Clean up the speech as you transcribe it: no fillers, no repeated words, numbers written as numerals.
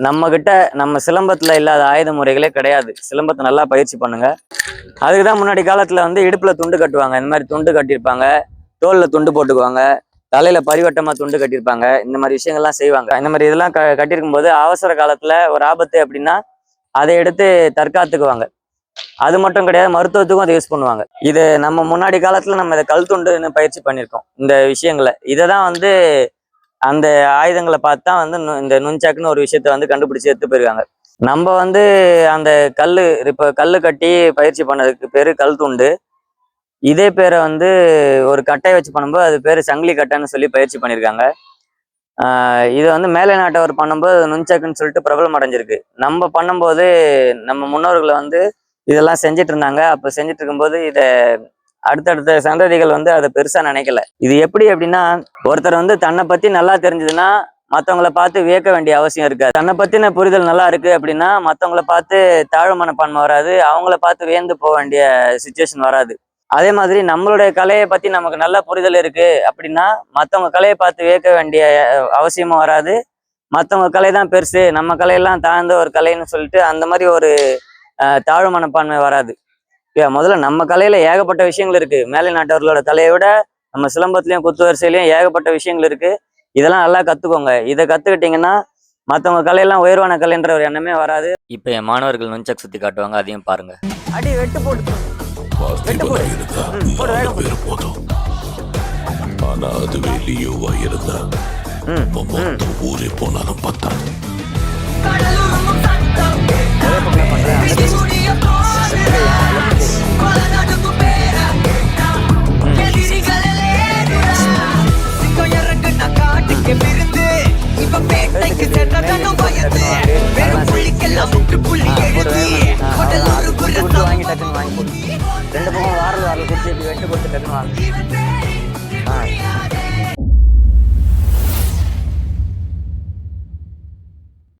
நம்ம கிட்ட நம்ம சிலம்பத்துல இல்லாத ஆயுத முறைகளே கிடையாது. சிலம்பத்தை நல்லா பயிற்சி பண்ணுங்க. அதுக்குதான் முன்னாடி காலத்துல வந்து இடுப்புல துண்டு கட்டுவாங்க. இந்த மாதிரி துண்டு கட்டியிருப்பாங்க, தோல்ல துண்டு போட்டுக்குவாங்க, தலையில பரிவட்டமா துண்டு கட்டியிருப்பாங்க. இந்த மாதிரி விஷயங்கள்லாம் செய்வாங்க. இந்த மாதிரி இதெல்லாம் கட்டியிருக்கும் போது அவசர காலத்துல ஒரு ஆபத்து அப்படின்னா அதை எடுத்து தற்காத்துக்குவாங்க. அது மட்டும் கிடையாது, மருத்துவத்துக்கும் அதை யூஸ் பண்ணுவாங்க. இது நம்ம முன்னாடி காலத்துல நம்ம இதை கல் துண்டுன்னு பயிற்சி பண்ணியிருக்கோம். இந்த விஷயங்களை இதை தான் வந்து அந்த ஆயுதங்களை பார்த்து தான் வந்து இந்த நுண்சாக்குன்னு ஒரு விஷயத்த வந்து கண்டுபிடிச்சு எடுத்து போயிருக்காங்க. நம்ம வந்து அந்த இப்போ கல் கட்டி பயிற்சி பண்ணதுக்கு பேரு கல் துண்டு. இதே பேரை வந்து ஒரு கட்டையை வச்சு பண்ணும்போது அது பேர் சங்கிலி கட்டைன்னு சொல்லி பயிற்சி பண்ணியிருக்காங்க. இதை வந்து மேலை நாட்டவர் பண்ணும்போது நுண்சாக்குன்னு சொல்லிட்டு பிரபலம் அடைஞ்சிருக்கு. நம்ம பண்ணும்போது நம்ம முன்னோர்களை வந்து இதெல்லாம் செஞ்சுட்டு இருந்தாங்க. அப்போ செஞ்சுட்டு இருக்கும்போது இதை அடுத்தடுத்த சந்ததிகள் வந்து அதை பெருசா நினைக்கல. இது எப்படி அப்படின்னா, ஒருத்தர் வந்து தன்னை பத்தி நல்லா தெரிஞ்சதுன்னா மற்றவங்களை பார்த்து வியக்க வேண்டிய அவசியம் இருக்காது. தன்னை பத்தின புரிதல் நல்லா இருக்கு அப்படின்னா மற்றவங்களை பார்த்து தாழ்வு மனப்பான்மை வராது, அவங்கள பார்த்து வியந்து போக வேண்டிய சுச்சுவேஷன் வராது. அதே மாதிரி நம்மளுடைய கலையை பத்தி நமக்கு நல்ல புரிதல் இருக்கு அப்படின்னா மற்றவங்க கலையை பார்த்து வியக்க வேண்டிய அவசியமும் வராது. மற்றவங்க கலை தான் பெருசு, நம்ம கலையெல்லாம் தாழ்ந்த ஒரு கலைன்னு சொல்லிட்டு அந்த மாதிரி ஒரு தாழ்வு மனப்பான்மை வராது. முதல்ல நம்ம கலையில ஏகப்பட்ட விஷயங்கள் இருக்கு. மேலை நாட்டவர்களோட கலையை விட நம்ம சிலம்பத்திலையும் குத்து வரிசையிலையும் ஏகப்பட்ட விஷயங்கள் இருக்கு. இதெல்லாம் நல்லா கத்துக்கோங்க. இதை கத்துக்கிட்டீங்கன்னா மற்றவங்க கலையெல்லாம் உயர்வான கலைன்ற ஒரு எண்ணமே வராது. இப்ப என் மாணவர்கள் நுண்சக் சுத்தி காட்டுவாங்க, அதையும் பாருங்க. அடி வெட்டு போட்டு ஆனா அது வெளியோவா இருந்தா ஊரே போனாலும் பார்த்தா வாங்கி டக்குன்னு வாங்கி போடு. 2 பக்கம் வாரல் குடிச்சு வெட்டு கொடுத்து டக்குன்னு வாங்க.